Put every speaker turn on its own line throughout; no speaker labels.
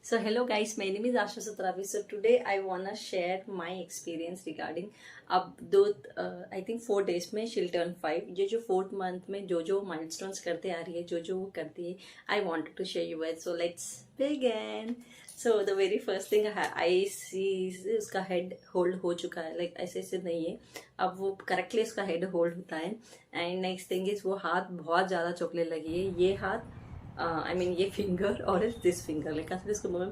So hello guys, my name is Asha Sutravi. So today I wanna share my experience regarding अब दो I think 4 days में she'll turn 5. ये जो 4th month में जो milestones करते आ रही है, जो वो करती है, I wanted to share you with. So let's begin. So the very first thing I see is उसका head hold हो चुका है, like ऐसे नहीं है, अब वो correctly उसका head hold होता है. And next thing is वो हाथ बहुत ज़्यादा चौकने लगी है. ये हाथ आई मीन ये फिंगर और दिस फिंगर लाइक ऐसे इसको मुंह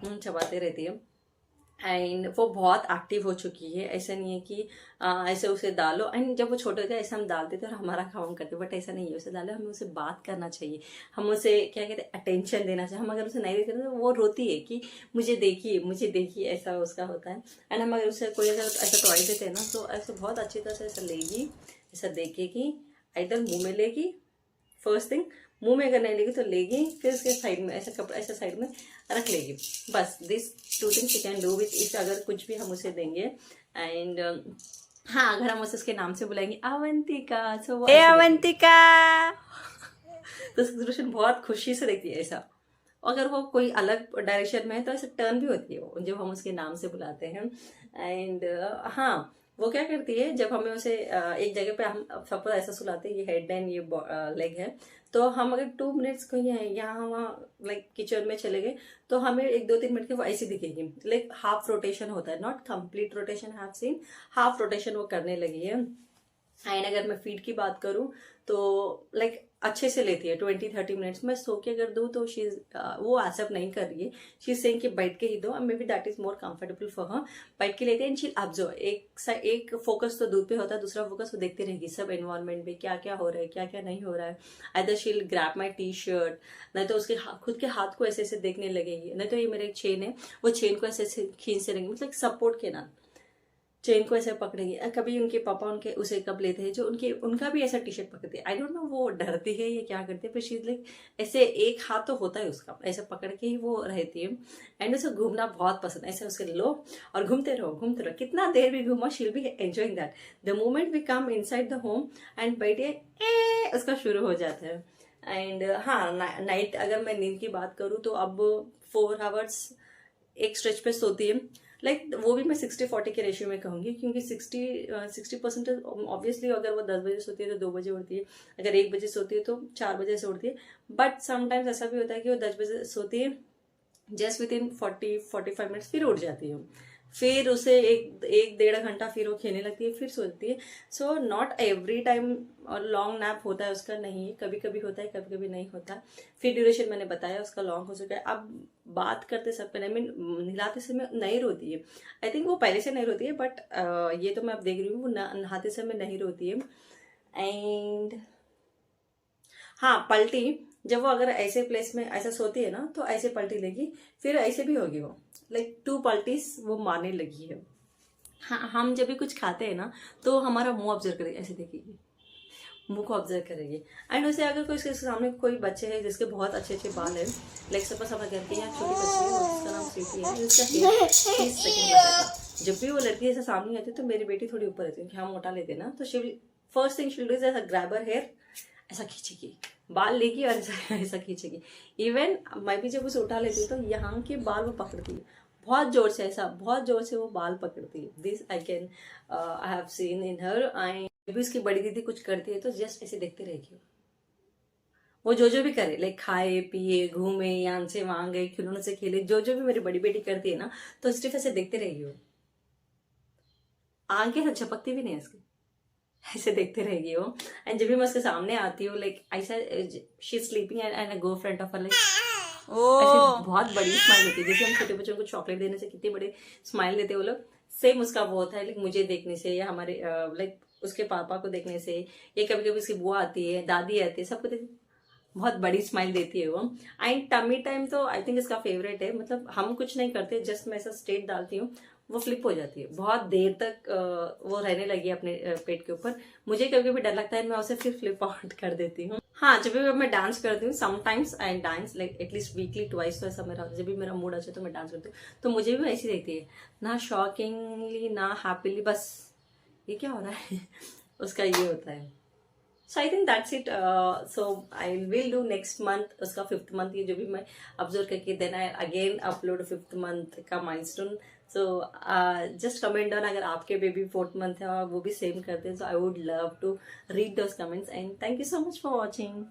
में चबाते रहती है. एंड वो बहुत एक्टिव हो चुकी है. ऐसा नहीं है कि ऐसे उसे डालो. एंड जब वो छोटे थे ऐसे हम डालते थे और हमारा काम करते, बट ऐसा नहीं है. उसे डालो, हमें उसे बात करना चाहिए, हम उसे क्या कहते हैं अटेंशन देना चाहिए. हम अगर उसे नहीं देते तो वो रोती है कि मुझे देखिए, ऐसा उसका होता है. एंड हम अगर उसे कोई अगर ऐसा टॉय देते हैं ना तो ऐसे बहुत अच्छी तरह से ऐसा लेगी, ऐसा देखेगी, इधर मुंह में लेगी. फर्स्ट थिंग, मुंह में अगर नहीं लेगी तो लेगी, फिर उसके साइड में ऐसा कपड़ा ऐसा साइड में रख लेगी. बस this 2 things you can do with if अगर कुछ भी हम उसे देंगे. एंड हाँ, अगर हम उसे उसके नाम से बुलाएंगे अवंतिका, सो वो
अवंतिका
तो सिचुएशन बहुत खुशी से देखती है ऐसा. अगर वो कोई अलग डायरेक्शन में है तो ऐसे टर्न भी होती है वो जब हम उसके नाम से बुलाते हैं. एंड हाँ, वो क्या करती है जब हमें उसे एक जगह पे हम सपोज ऐसा सुलाते हैं, ये हेड एंड ये लेग है, तो हम अगर 2 मिनट्स को यहाँ वहाँ लाइक किचन में चले गए तो हमें 1-2-3 मिनट के वो ऐसी दिखेगी. लाइक हाफ रोटेशन होता है, not complete rotation, have seen half rotation वो करने लगी है. एंड अगर मैं फीड की बात करूं तो लाइक अच्छे से लेती है 20-30 मिनट्स. मैं सो के अगर दूं तो वो एक्सेप्ट नहीं कर रही है. शी इज सेइंग कि बैठ के ही दो, may be that is more comfortable for her. बैठ के लेते हैं एंड शी ऑब्जर्व. एक फोकस तो दूध पे होता है, दूसरा फोकस वो देखते रहेगी सब एनवायरमेंट में क्या क्या हो रहा है, क्या क्या नहीं हो रहा है. Either she will grab my T-shirt, नहीं तो उसके खुद के हाथ को ऐसे ऐसे देखने लगेगी, नहीं तो ये मेरे एक चेन है, वो चेन को ऐसे ऐसे खींचते रहेंगे, मतलब सपोर्ट के ना चेन को ऐसे पकड़ेंगे. कभी उनके पापा उनके उसे कब लेते हैं जो उनका भी ऐसा टी शर्ट पकड़ते हैं. आई डोंट नो वो डरती है या क्या करती है, पर शी लाइक ऐसे एक हाथ तो होता है उसका, ऐसे पकड़ के ही वो रहती है. एंड उसे घूमना बहुत पसंद है. ऐसे उसके लो और घूमते रहो, कितना देर भी घूमो, she will be enjoying that. The moment we come inside the home and बैठे उसका शुरू हो जाता है. एंड हाँ, नाइट अगर मैं नींद की बात करूँ तो अब 4 आवर्स एक स्ट्रेच पे सोती है. लाइक वो भी मैं 60-40 के रेशियो में कहूंगी, क्योंकि 60% ऑब्वियसली अगर वो 10 बजे सोती है तो 2 बजे उठती है, अगर 1 बजे सोती है तो 4 बजे से उठती है. बट समटाइम्स ऐसा भी होता है कि वो 10 बजे सोती है, जस्ट विद इन 40-45 मिनट्स फिर उठ जाती है. फिर उसे एक 1.5 घंटा फिर वो खेलने लगती है, फिर सोती है. So not every time long nap होता है उसका, नहीं, कभी कभी होता है, कभी कभी नहीं होता. फिर ड्यूरेशन मैंने बताया उसका लॉन्ग हो चुका है. अब बात करते सब पे, आई मीन नहलाते समय नहीं रोती है. आई थिंक वो पहले से नहीं रोती है, बट ये तो मैं अब देख रही हूँ वो नहाते समय नहीं रोती है. एंड हाँ, पलटी जब वो अगर ऐसे प्लेस में ऐसा सोती है ना तो ऐसे पलटी लेगी, फिर ऐसे भी होगी वो, लाइक 2 पल्टीज वो मारने लगी है. हाँ, हम जब भी कुछ खाते हैं ना तो हमारा मुंह ऑब्जर्व करेगी, ऐसे देखेगी, मुंह को ऑब्जर्व करेगी. एंड उसे अगर कोई उसके सामने कोई बच्चे हैं जिसके बहुत अच्छे अच्छे बाल है, लाइक सपोज हम घर के यहाँ छोटी बच्ची है जिसका नाम स्वीटी है, जिसका हेयर 30 सेकंड का. जब भी वो लड़की ऐसे सामने आती है तो मेरी बेटी थोड़ी ऊपर रहती है कि हम मोटा लेते ना, तो she first thing she do is ऐसा ग्रैब हर हेयर, ऐसा खींचेगी, बाल लेगी और ऐसा खींचेगी. इवन मैं भी जब उसे उठा लेती हूँ तो यहाँ के बाल वो पकड़ती है बहुत जोर से, ऐसा बहुत जोर से वो बाल पकड़ती है. This I have seen in her. And जब भी उसकी बड़ी दीदी कुछ करती है तो जस्ट ऐसे देखते रहेगी. वो जो भी करे, लाइक खाए पिए घूमे, यहाँ से वहां गए, खिलौनों से खेले, जो भी मेरी बड़ी बेटी करती है ना तो सिर्फ ऐसे देखते रहेगी. वो आंखें झपकती भी नहीं इसकी, ऐसे देखते रहेगी वो. एंड जब भी मैं उसके सामने आती हूँ, लाइक ऐसा she sleeping and I go front of her, like ऐसे बहुत बड़ी स्माइल होती है. जैसे हम छोटे बच्चों को चॉकलेट देने से कितनी बड़ी स्माइल देते हैं वो लोग, सेम उसका वो होता है. लाइक मुझे देखने से या हमारे लाइक उसके पापा को देखने से, या कभी कभी उसकी बुआ आती है, दादी आती है, सबको देख बहुत बड़ी स्माइल देती है वो. एंड टमी टाइम तो आई थिंक इसका फेवरेट है. मतलब हम कुछ नहीं करते, जस्ट मैं ऐसा स्टेट डालती हूँ, वो फ्लिप हो जाती है. बहुत देर तक वो रहने लगी है अपने पेट के ऊपर. मुझे कभी कभी डर लगता है, मैं उसे फिर फ्लिप आउट कर देती हूँ. हाँ, जब भी मैं डांस करती हूँ, sometimes I dance like at least weekly twice, तो ऐसा मेरा जब भी मेरा मूड अच्छा तो मैं डांस करती हूँ. तो मुझे भी ऐसी देखती है ना, शॉकिंगली ना हैप्पीली, बस ये क्या हो रहा है उसका ये होता है. So I think that's it. So I will do next month उसका 5th मंथ, ये जो भी मैं ऑब्जर्व करके then I again upload 5th month का milestone. So just comment down अगर आपके बेबी 4th मंथ है और वो भी सेम करते हैं. So I would love to read those comments and thank you so much for watching.